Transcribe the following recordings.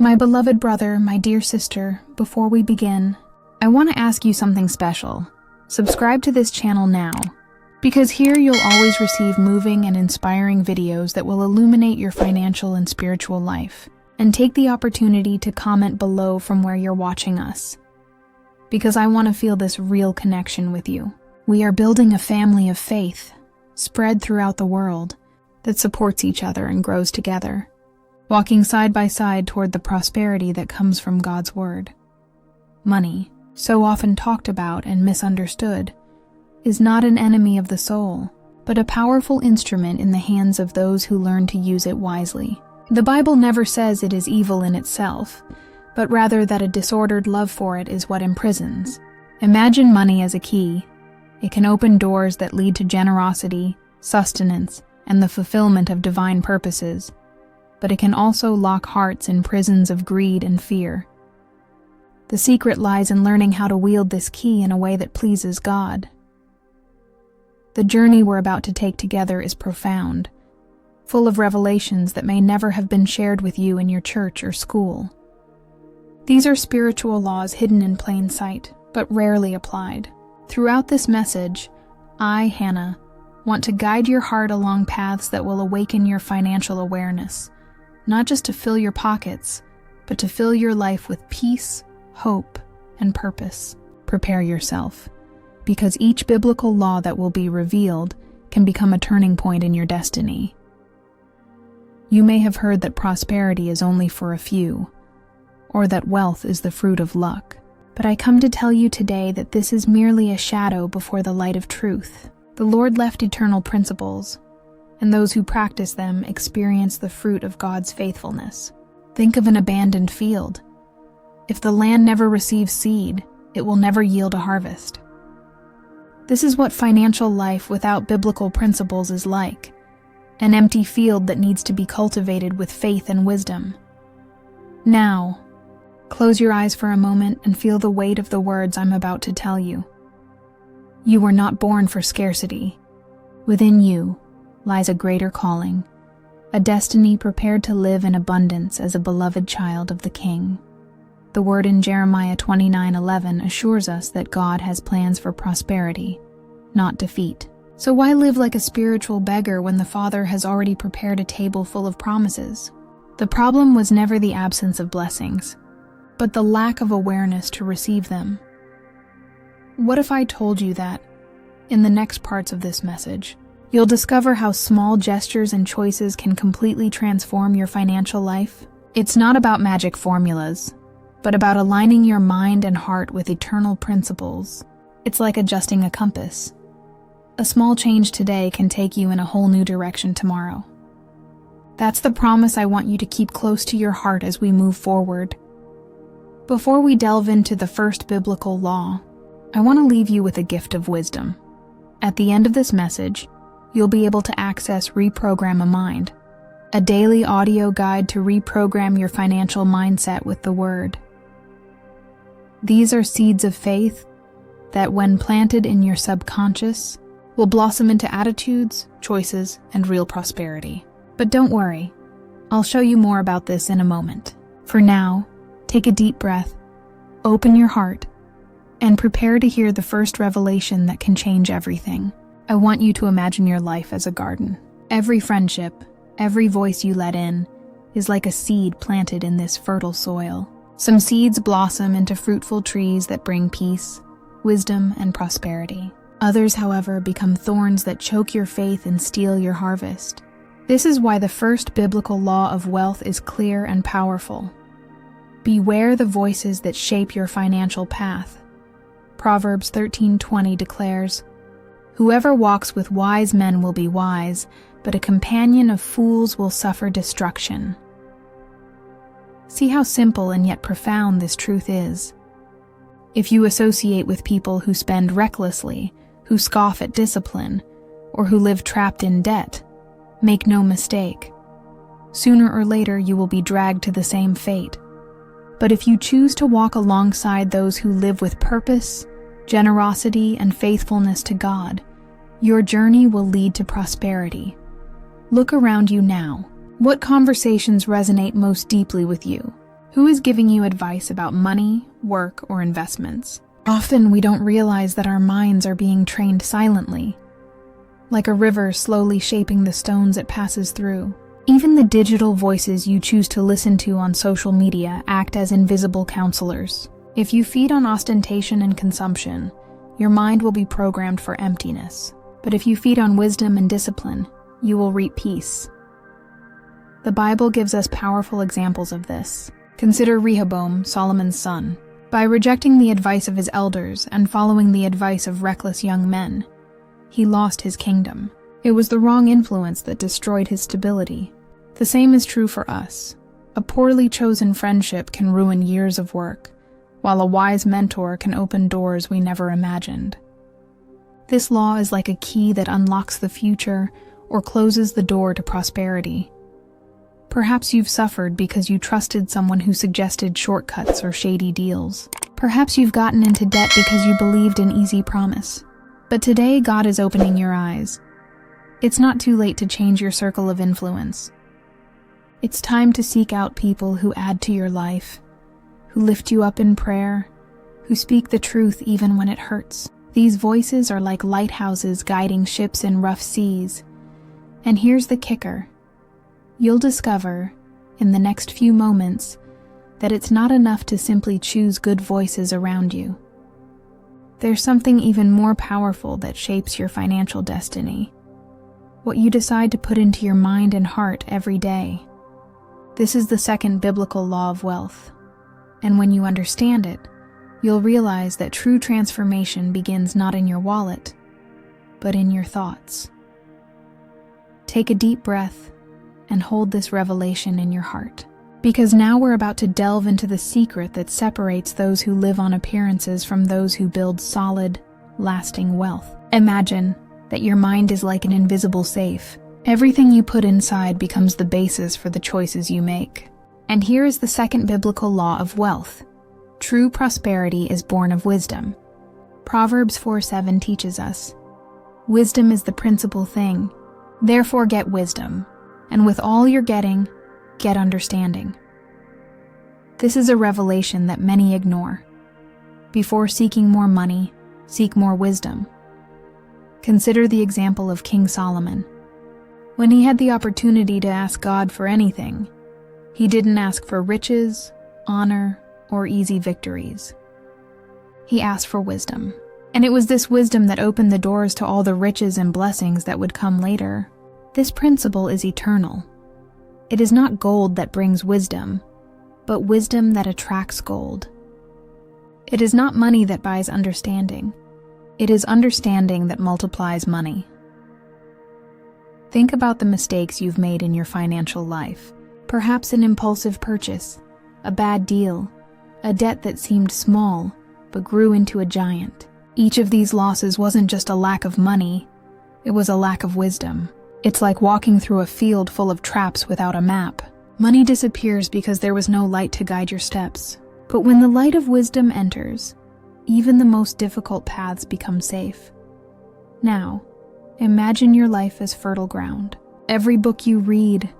My beloved brother, my dear sister, before we begin, I want to ask you something special. Subscribe to this channel now, because here you'll always receive moving and inspiring videos that will illuminate your financial and spiritual life. And take the opportunity to comment below from where you're watching us, because I want to feel this real connection with you. We are building a family of faith, spread throughout the world, that supports each other and grows together, walking side by side toward the prosperity that comes from God's Word. Money, so often talked about and misunderstood, is not an enemy of the soul, but a powerful instrument in the hands of those who learn to use it wisely. The Bible never says it is evil in itself, but rather that a disordered love for it is what imprisons. Imagine money as a key. It can open doors that lead to generosity, sustenance, and the fulfillment of divine purposes, but it can also lock hearts in prisons of greed and fear. The secret lies in learning how to wield this key in a way that pleases God. The journey we're about to take together is profound, full of revelations that may never have been shared with you in your church or school. These are spiritual laws hidden in plain sight, but rarely applied. Throughout this message, I, Hannah, want to guide your heart along paths that will awaken your financial awareness, not just to fill your pockets, but to fill your life with peace, hope, and purpose. Prepare yourself, because each biblical law that will be revealed can become a turning point in your destiny. You may have heard that prosperity is only for a few, or that wealth is the fruit of luck. But I come to tell you today that this is merely a shadow before the light of truth. The Lord left eternal principles, and those who practice them experience the fruit of God's faithfulness. Think of an abandoned field. If the land never receives seed, it will never yield a harvest. This is what financial life without biblical principles is like, an empty field that needs to be cultivated with faith and wisdom. Now, close your eyes for a moment and feel the weight of the words I'm about to tell you. You were not born for scarcity. Within you lies a greater calling, a destiny prepared to live in abundance as a beloved child of the King. The word in Jeremiah 29:11 assures us that God has plans for prosperity, not defeat. So why live like a spiritual beggar when the Father has already prepared a table full of promises? The problem was never the absence of blessings, but the lack of awareness to receive them. What if I told you that, in the next parts of this message, you'll discover how small gestures and choices can completely transform your financial life? It's not about magic formulas, but about aligning your mind and heart with eternal principles. It's like adjusting a compass. A small change today can take you in a whole new direction tomorrow. That's the promise I want you to keep close to your heart as we move forward. Before we delve into the first biblical law, I want to leave you with a gift of wisdom. At the end of this message, you'll be able to access ReprogramMind, a daily audio guide to reprogram your financial mindset with the Word. These are seeds of faith that, when planted in your subconscious, will blossom into attitudes, choices, and real prosperity. But don't worry, I'll show you more about this in a moment. For now, take a deep breath, open your heart, and prepare to hear the first revelation that can change everything. I want you to imagine your life as a garden. Every friendship, every voice you let in, is like a seed planted in this fertile soil. Some seeds blossom into fruitful trees that bring peace, wisdom, and prosperity. Others, however, become thorns that choke your faith and steal your harvest. This is why the first biblical law of wealth is clear and powerful. Beware the voices that shape your financial path. Proverbs 13:20 declares, "Whoever walks with wise men will be wise, but a companion of fools will suffer destruction." See how simple and yet profound this truth is. If you associate with people who spend recklessly, who scoff at discipline, or who live trapped in debt, make no mistake. Sooner or later you will be dragged to the same fate. But if you choose to walk alongside those who live with purpose, generosity, and faithfulness to God, your journey will lead to prosperity. Look around you now. What conversations resonate most deeply with you? Who is giving you advice about money, work, or investments? Often we don't realize that our minds are being trained silently, like a river slowly shaping the stones it passes through. Even the digital voices you choose to listen to on social media act as invisible counselors. If you feed on ostentation and consumption, your mind will be programmed for emptiness. But if you feed on wisdom and discipline, you will reap peace. The Bible gives us powerful examples of this. Consider Rehoboam, Solomon's son. By rejecting the advice of his elders and following the advice of reckless young men, he lost his kingdom. It was the wrong influence that destroyed his stability. The same is true for us. A poorly chosen friendship can ruin years of work, while a wise mentor can open doors we never imagined. This law is like a key that unlocks the future or closes the door to prosperity. Perhaps you've suffered because you trusted someone who suggested shortcuts or shady deals. Perhaps you've gotten into debt because you believed in easy promise. But today God is opening your eyes. It's not too late to change your circle of influence. It's time to seek out people who add to your life, who lift you up in prayer, who speak the truth even when it hurts. These voices are like lighthouses guiding ships in rough seas. And here's the kicker. You'll discover, in the next few moments, that it's not enough to simply choose good voices around you. There's something even more powerful that shapes your financial destiny. What you decide to put into your mind and heart every day. This is the second biblical law of wealth. And when you understand it, you'll realize that true transformation begins not in your wallet, but in your thoughts. Take a deep breath and hold this revelation in your heart. Because now we're about to delve into the secret that separates those who live on appearances from those who build solid, lasting wealth. Imagine that your mind is like an invisible safe. Everything you put inside becomes the basis for the choices you make. And here is the second biblical law of wealth. True prosperity is born of wisdom. Proverbs 4:7 teaches us, "Wisdom is the principal thing. Therefore get wisdom, and with all you're getting, get understanding." This is a revelation that many ignore. Before seeking more money, seek more wisdom. Consider the example of King Solomon. When he had the opportunity to ask God for anything, he didn't ask for riches, honor, or easy victories. He asked for wisdom. And it was this wisdom that opened the doors to all the riches and blessings that would come later. This principle is eternal. It is not gold that brings wisdom, but wisdom that attracts gold. It is not money that buys understanding. It is understanding that multiplies money. Think about the mistakes you've made in your financial life. Perhaps an impulsive purchase, a bad deal, a debt that seemed small but grew into a giant. Each of these losses wasn't just a lack of money, it was a lack of wisdom. It's like walking through a field full of traps without a map. Money disappears because there was no light to guide your steps. But when the light of wisdom enters, even the most difficult paths become safe. Now, imagine your life as fertile ground. Every book you read,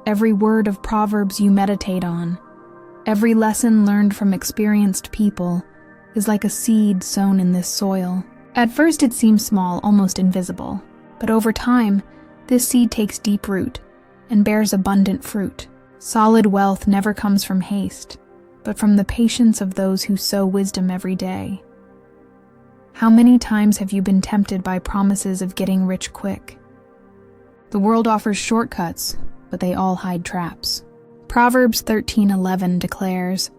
every word of Proverbs you meditate on, every lesson learned from experienced people is like a seed sown in this soil. At first it seems small, almost invisible, but over time, this seed takes deep root and bears abundant fruit. Solid wealth never comes from haste, but from the patience of those who sow wisdom every day. How many times have you been tempted by promises of getting rich quick? The world offers shortcuts, but they all hide traps. Proverbs 13:11 declares,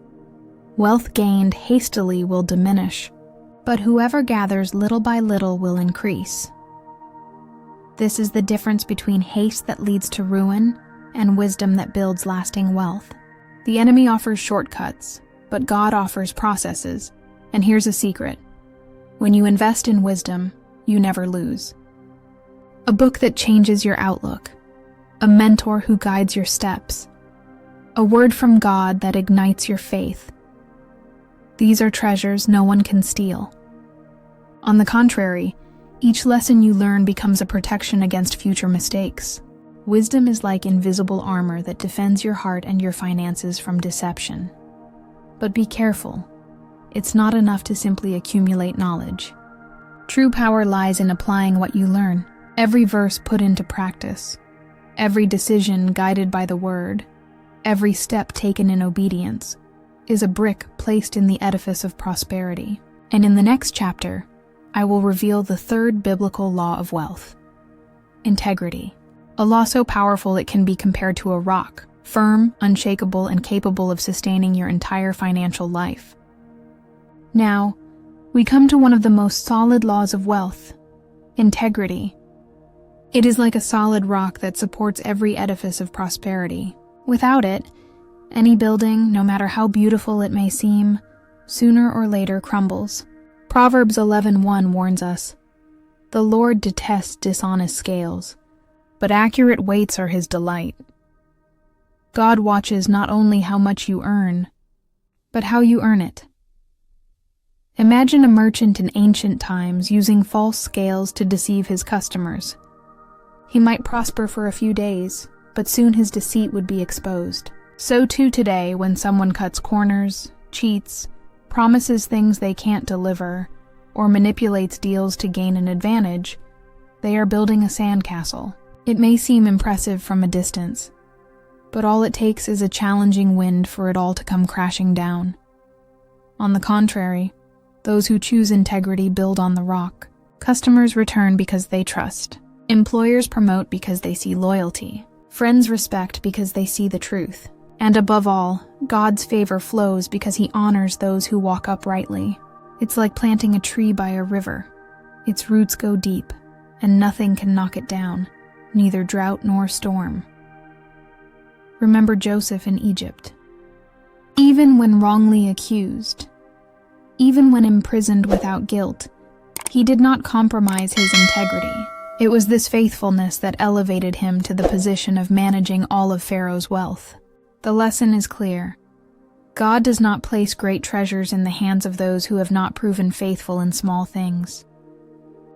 "Wealth gained hastily will diminish, but whoever gathers little by little will increase." This is the difference between haste that leads to ruin and wisdom that builds lasting wealth. The enemy offers shortcuts, but God offers processes. And here's a secret. When you invest in wisdom, you never lose. A book that changes your outlook, a mentor who guides your steps, a word from God that ignites your faith. These are treasures no one can steal. On the contrary, each lesson you learn becomes a protection against future mistakes. Wisdom is like invisible armor that defends your heart and your finances from deception. But be careful. It's not enough to simply accumulate knowledge. True power lies in applying what you learn, every verse put into practice, every decision guided by the word, every step taken in obedience, is a brick placed in the edifice of prosperity. And in the next chapter, I will reveal the third biblical law of wealth: integrity. A law so powerful it can be compared to a rock, firm, unshakable, and capable of sustaining your entire financial life. Now, we come to one of the most solid laws of wealth: integrity. It is like a solid rock that supports every edifice of prosperity. Without it, any building, no matter how beautiful it may seem, sooner or later crumbles. Proverbs 11:1 warns us, "The Lord detests dishonest scales, but accurate weights are his delight." God watches not only how much you earn, but how you earn it. Imagine a merchant in ancient times using false scales to deceive his customers. He might prosper for a few days, but soon his deceit would be exposed. So too today, when someone cuts corners, cheats, promises things they can't deliver, or manipulates deals to gain an advantage, they are building a sandcastle. It may seem impressive from a distance, but all it takes is a challenging wind for it all to come crashing down. On the contrary, those who choose integrity build on the rock. Customers return because they trust. Employers promote because they see loyalty. Friends respect because they see the truth. And above all, God's favor flows because he honors those who walk uprightly. It's like planting a tree by a river. Its roots go deep, and nothing can knock it down, neither drought nor storm. Remember Joseph in Egypt. Even when wrongly accused, even when imprisoned without guilt, he did not compromise his integrity. It was this faithfulness that elevated him to the position of managing all of Pharaoh's wealth. The lesson is clear. God does not place great treasures in the hands of those who have not proven faithful in small things.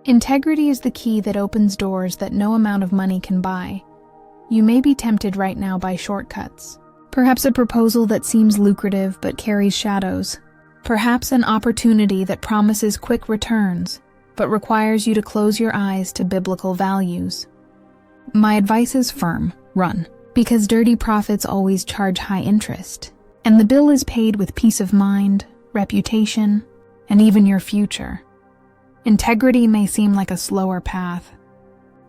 Integrity is the key that opens doors that no amount of money can buy. You may be tempted right now by shortcuts. Perhaps a proposal that seems lucrative but carries shadows. Perhaps an opportunity that promises quick returns, but requires you to close your eyes to biblical values. My advice is firm: run. Because dirty profits always charge high interest, and the bill is paid with peace of mind, reputation, and even your future. Integrity may seem like a slower path,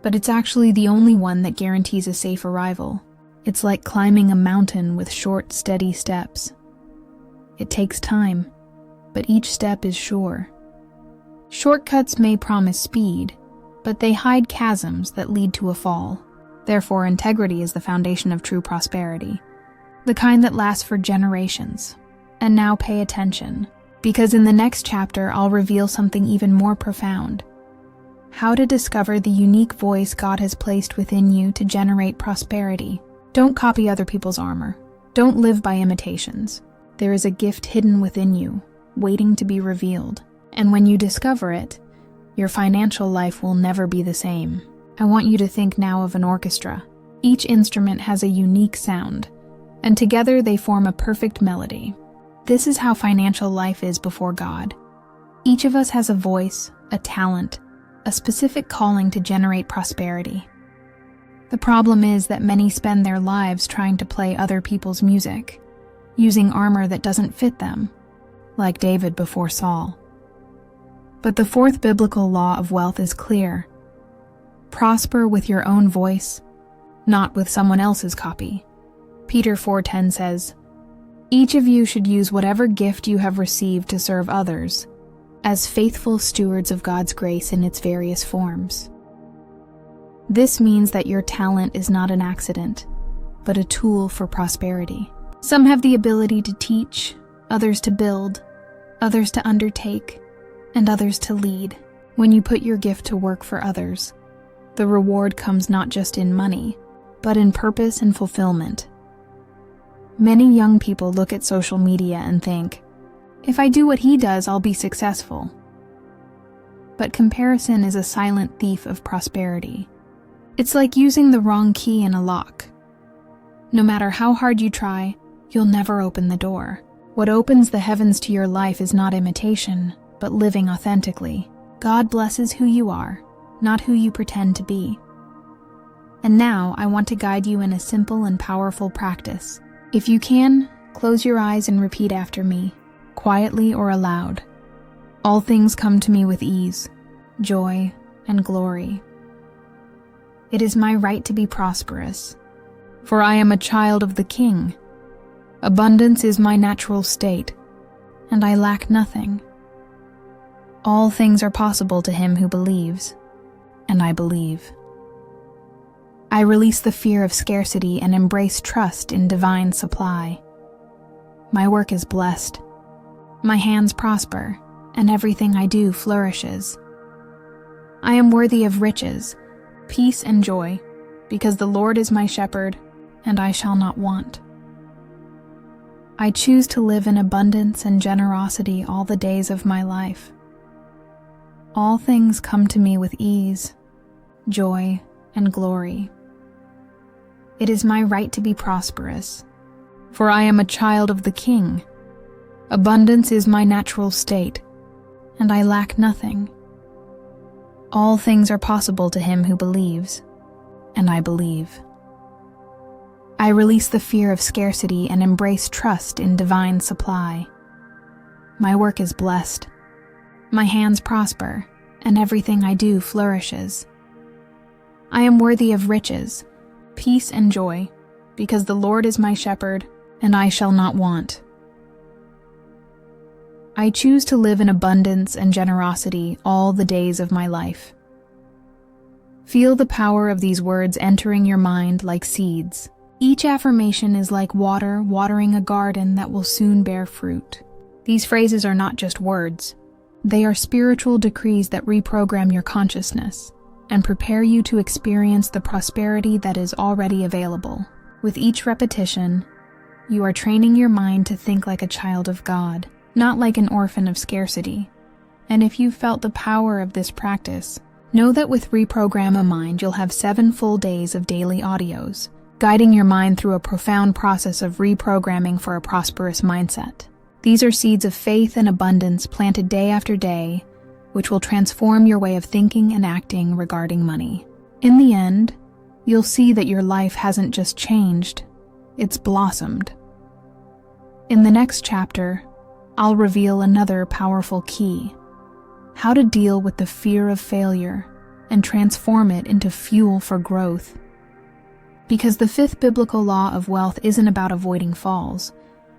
but it's actually the only one that guarantees a safe arrival. It's like climbing a mountain with short, steady steps. It takes time, but each step is sure. Shortcuts may promise speed, but they hide chasms that lead to a fall. Therefore, integrity is the foundation of true prosperity, the kind that lasts for generations. And now pay attention, because in the next chapter I'll reveal something even more profound: how to discover the unique voice God has placed within you to generate prosperity. Don't copy other people's armor. Don't live by imitations. There is a gift hidden within you, waiting to be revealed. And when you discover it, your financial life will never be the same. I want you to think now of an orchestra. Each instrument has a unique sound, and together they form a perfect melody. This is how financial life is before God. Each of us has a voice, a talent, a specific calling to generate prosperity. The problem is that many spend their lives trying to play other people's music, using armor that doesn't fit them, like David before Saul. But the fourth biblical law of wealth is clear: prosper with your own voice, not with someone else's copy. Peter 4:10 says, "Each of you should use whatever gift you have received to serve others, as faithful stewards of God's grace in its various forms." This means that your talent is not an accident, but a tool for prosperity. Some have the ability to teach, others to build, others to undertake, and others to lead. When you put your gift to work for others, the reward comes not just in money, but in purpose and fulfillment. Many young people look at social media and think, if I do what he does, I'll be successful. But comparison is a silent thief of prosperity. It's like using the wrong key in a lock. No matter how hard you try, you'll never open the door. What opens the heavens to your life is not imitation, but living authentically. God blesses who you are, not who you pretend to be. And now I want to guide you in a simple and powerful practice. If you can, close your eyes and repeat after me, quietly or aloud. All things come to me with ease, joy, and glory. It is my right to be prosperous, for I am a child of the King. Abundance is my natural state, and I lack nothing. All things are possible to him who believes, and I believe. I release the fear of scarcity and embrace trust in divine supply. My work is blessed. My hands prosper, and everything I do flourishes. I am worthy of riches, peace, and joy, because the Lord is my shepherd, and I shall not want. I choose to live in abundance and generosity all the days of my life. All things come to me with ease, joy, and glory. It is my right to be prosperous, for I am a child of the King. Abundance is my natural state, and I lack nothing. All things are possible to him who believes, and I believe. I release the fear of scarcity and embrace trust in divine supply. My work is blessed. My hands prosper, and everything I do flourishes. I am worthy of riches, peace, and joy, because the Lord is my shepherd, and I shall not want. I choose to live in abundance and generosity all the days of my life. Feel the power of these words entering your mind like seeds. Each affirmation is like water watering a garden that will soon bear fruit. These phrases are not just words. They are spiritual decrees that reprogram your consciousness and prepare you to experience the prosperity that is already available. With each repetition, you are training your mind to think like a child of God, not like an orphan of scarcity. And if you felt the power of this practice, know that with ReprogramMind you'll have 7 full days of daily audios, guiding your mind through a profound process of reprogramming for a prosperous mindset. These are seeds of faith and abundance planted day after day, which will transform your way of thinking and acting regarding money. In the end, you'll see that your life hasn't just changed, it's blossomed. In the next chapter, I'll reveal another powerful key: how to deal with the fear of failure and transform it into fuel for growth. Because the 5th biblical law of wealth isn't about avoiding falls,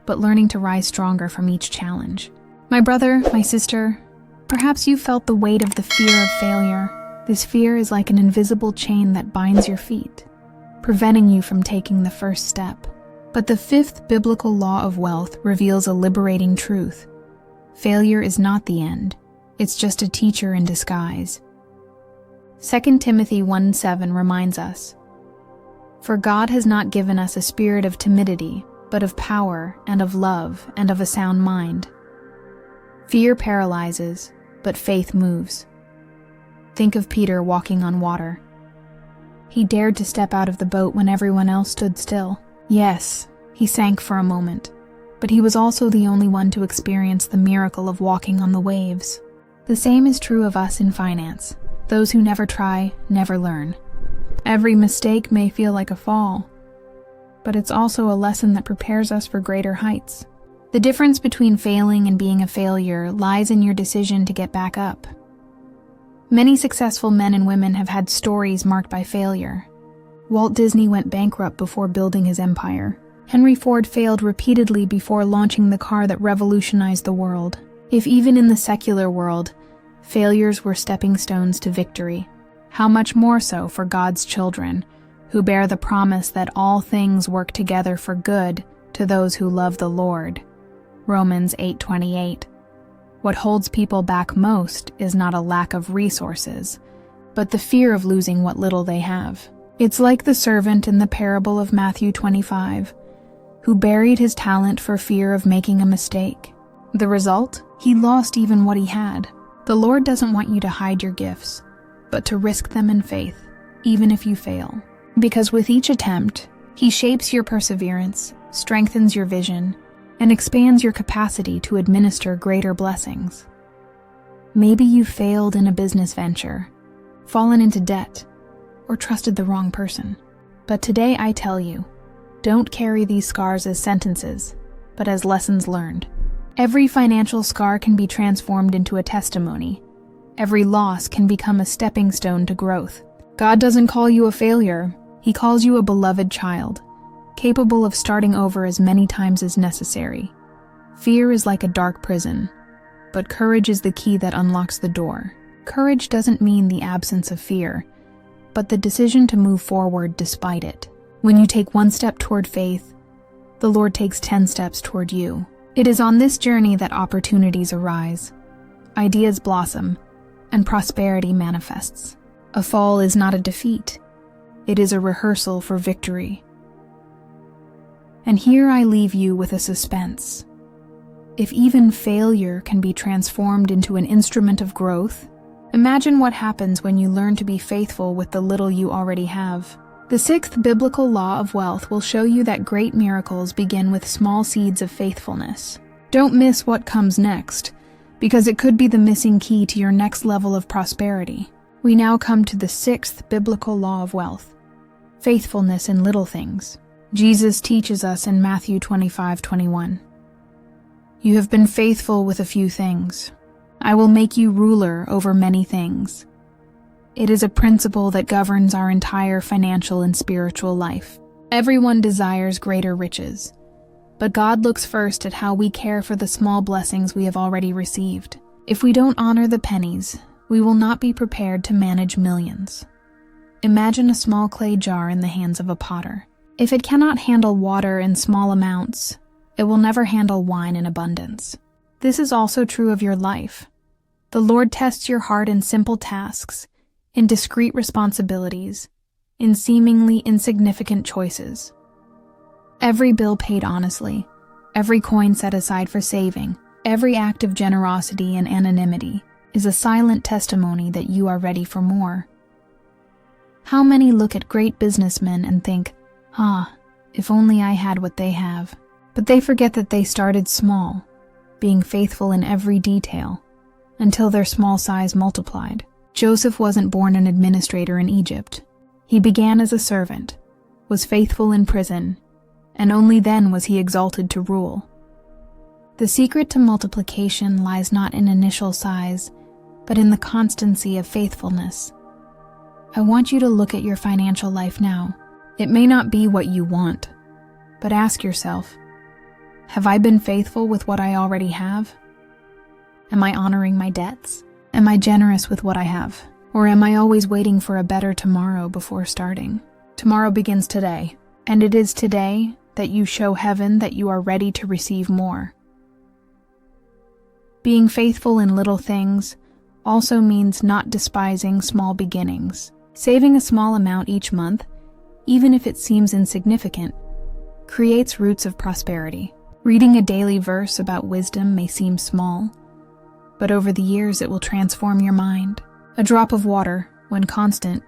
but learning to rise stronger from each challenge. My brother, my sister, perhaps you felt the weight of the fear of failure. This fear is like an invisible chain that binds your feet, preventing you from taking the first step. But the 5th biblical law of wealth reveals a liberating truth. Failure is not the end. It's just a teacher in disguise. 2 Timothy 1:7 reminds us, "For God has not given us a spirit of timidity, but of power and of love and of a sound mind." Fear paralyzes, but faith moves. Think of Peter walking on water. He dared to step out of the boat when everyone else stood still. Yes, he sank for a moment, but he was also the only one to experience the miracle of walking on the waves. The same is true of us in finance. Those who never try, never learn. Every mistake may feel like a fall, but it's also a lesson that prepares us for greater heights. The difference between failing and being a failure lies in your decision to get back up. Many successful men and women have had stories marked by failure. Walt Disney went bankrupt before building his empire. Henry Ford failed repeatedly before launching the car that revolutionized the world. If even in the secular world, failures were stepping stones to victory, how much more so for God's children, who bear the promise that all things work together for good to those who love the Lord. Romans 8:28. What holds people back most is not a lack of resources, but the fear of losing what little they have. It's like the servant in the parable of Matthew 25, who buried his talent for fear of making a mistake. The result? He lost even what he had. The Lord doesn't want you to hide your gifts, but to risk them in faith, even if you fail. Because with each attempt, He shapes your perseverance, strengthens your vision, and expands your capacity to administer greater blessings. Maybe you failed in a business venture, fallen into debt, or trusted the wrong person. But today I tell you, don't carry these scars as sentences, but as lessons learned. Every financial scar can be transformed into a testimony. Every loss can become a stepping stone to growth. God doesn't call you a failure. He calls you a beloved child, capable of starting over as many times as necessary. Fear is like a dark prison, but courage is the key that unlocks the door. Courage doesn't mean the absence of fear, but the decision to move forward despite it. When you take one step toward faith, the Lord takes 10 steps toward you. It is on this journey that opportunities arise, ideas blossom, and prosperity manifests. A fall is not a defeat. It is a rehearsal for victory. And here I leave you with a suspense. If even failure can be transformed into an instrument of growth, imagine what happens when you learn to be faithful with the little you already have. The 6th biblical law of wealth will show you that great miracles begin with small seeds of faithfulness. Don't miss what comes next, because it could be the missing key to your next level of prosperity. We now come to the 6th biblical law of wealth, faithfulness in little things. Jesus teaches us in Matthew 25:21. You have been faithful with a few things. I will make you ruler over many things. It is a principle that governs our entire financial and spiritual life. Everyone desires greater riches, but God looks first at how we care for the small blessings we have already received. If we don't honor the pennies, we will not be prepared to manage millions. Imagine a small clay jar in the hands of a potter. If it cannot handle water in small amounts, it will never handle wine in abundance. This is also true of your life. The Lord tests your heart in simple tasks, in discreet responsibilities, in seemingly insignificant choices. Every bill paid honestly, every coin set aside for saving, every act of generosity and anonymity is a silent testimony that you are ready for more. How many look at great businessmen and think, if only I had what they have. But they forget that they started small, being faithful in every detail, until their small size multiplied. Joseph wasn't born an administrator in Egypt. He began as a servant, was faithful in prison, and only then was he exalted to rule. The secret to multiplication lies not in initial size, but in the constancy of faithfulness. I want you to look at your financial life now. It may not be what you want, but ask yourself, have I been faithful with what I already have? Am I honoring my debts? Am I generous with what I have? Or am I always waiting for a better tomorrow before starting? Tomorrow begins today, and it is today that you show heaven that you are ready to receive more. Being faithful in little things also means not despising small beginnings. Saving a small amount each month, even if it seems insignificant, creates roots of prosperity. Reading a daily verse about wisdom may seem small, but over the years it will transform your mind. A drop of water, when constant,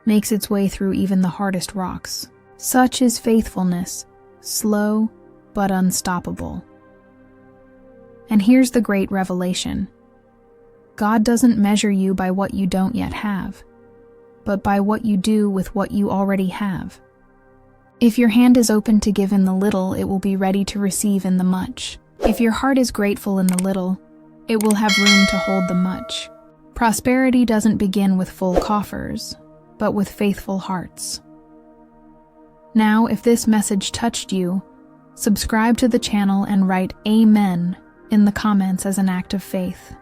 makes its way through even the hardest rocks. Such is faithfulness, slow but unstoppable. And here's the great revelation. God doesn't measure you by what you don't yet have, but by what you do with what you already have. If your hand is open to give in the little, it will be ready to receive in the much. If your heart is grateful in the little, it will have room to hold the much. Prosperity doesn't begin with full coffers, but with faithful hearts. Now, if this message touched you, subscribe to the channel and write Amen in the comments as an act of faith.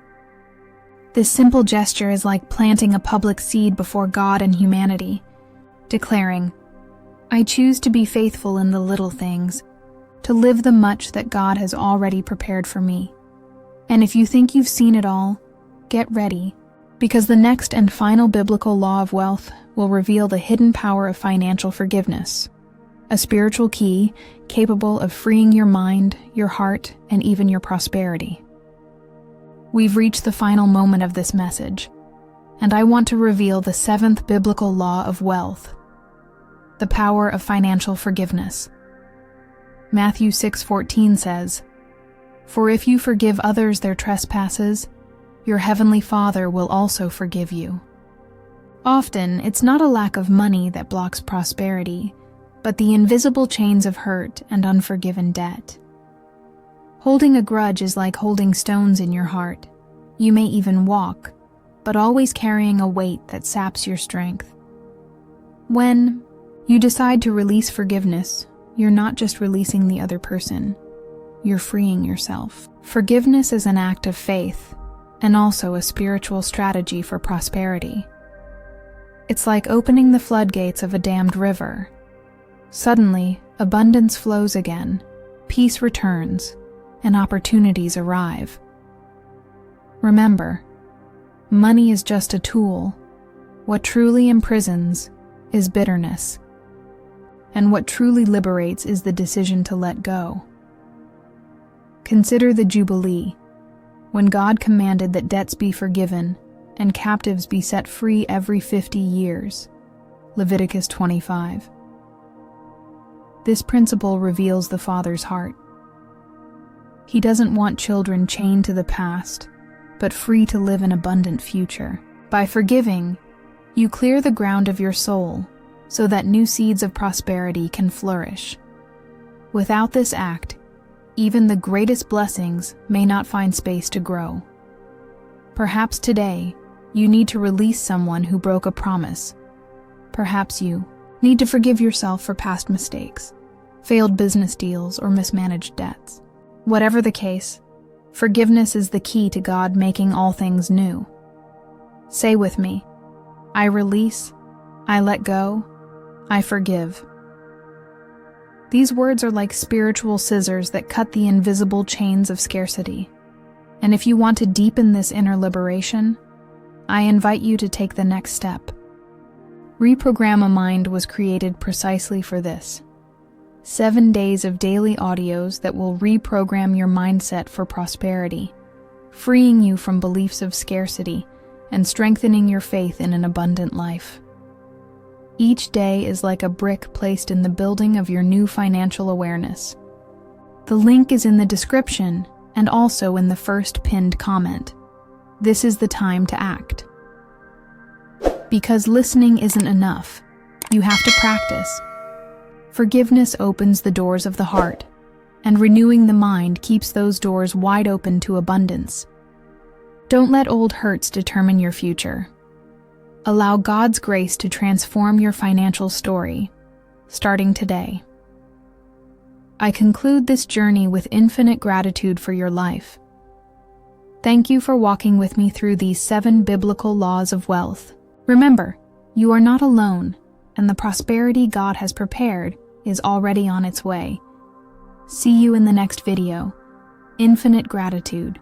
This simple gesture is like planting a public seed before God and humanity, declaring, I choose to be faithful in the little things, to live the much that God has already prepared for me. And if you think you've seen it all, get ready, because the next and final biblical law of wealth will reveal the hidden power of financial forgiveness, a spiritual key capable of freeing your mind, your heart, and even your prosperity. We've reached the final moment of this message. and I want to reveal the 7th biblical law of wealth, the power of financial forgiveness. Matthew 6:14 says, "For if you forgive others their trespasses, your heavenly Father will also forgive you." Often, it's not a lack of money that blocks prosperity, but the invisible chains of hurt and unforgiven debt. Holding a grudge is like holding stones in your heart. You may even walk, but always carrying a weight that saps your strength. When you decide to release forgiveness, you're not just releasing the other person, you're freeing yourself. Forgiveness is an act of faith and also a spiritual strategy for prosperity. It's like opening the floodgates of a dammed river. Suddenly, abundance flows again, peace returns, and opportunities arrive. Remember, money is just a tool. What truly imprisons is bitterness, and what truly liberates is the decision to let go. Consider the Jubilee, when God commanded that debts be forgiven and captives be set free every 50 years. Leviticus 25. This principle reveals the Father's heart. He doesn't want children chained to the past, but free to live an abundant future. By forgiving, you clear the ground of your soul so that new seeds of prosperity can flourish. Without this act, even the greatest blessings may not find space to grow. Perhaps today, you need to release someone who broke a promise. Perhaps you need to forgive yourself for past mistakes, failed business deals, or mismanaged debts. Whatever the case, forgiveness is the key to God making all things new. Say with me, I release, I let go, I forgive. These words are like spiritual scissors that cut the invisible chains of scarcity. And if you want to deepen this inner liberation, I invite you to take the next step. ReprogramMind was created precisely for this. 7 days of daily audios that will reprogram your mindset for prosperity, freeing you from beliefs of scarcity and strengthening your faith in an abundant life. Each day is like a brick placed in the building of your new financial awareness. The link is in the description and also in the first pinned comment. This is the time to act. Because listening isn't enough, you have to practice. Forgiveness opens the doors of the heart, and renewing the mind keeps those doors wide open to abundance. Don't let old hurts determine your future. Allow God's grace to transform your financial story, starting today. I conclude this journey with infinite gratitude for your life. Thank you for walking with me through these 7 biblical laws of wealth. Remember, you are not alone, and the prosperity God has prepared is already on its way. See you in the next video. Infinite gratitude.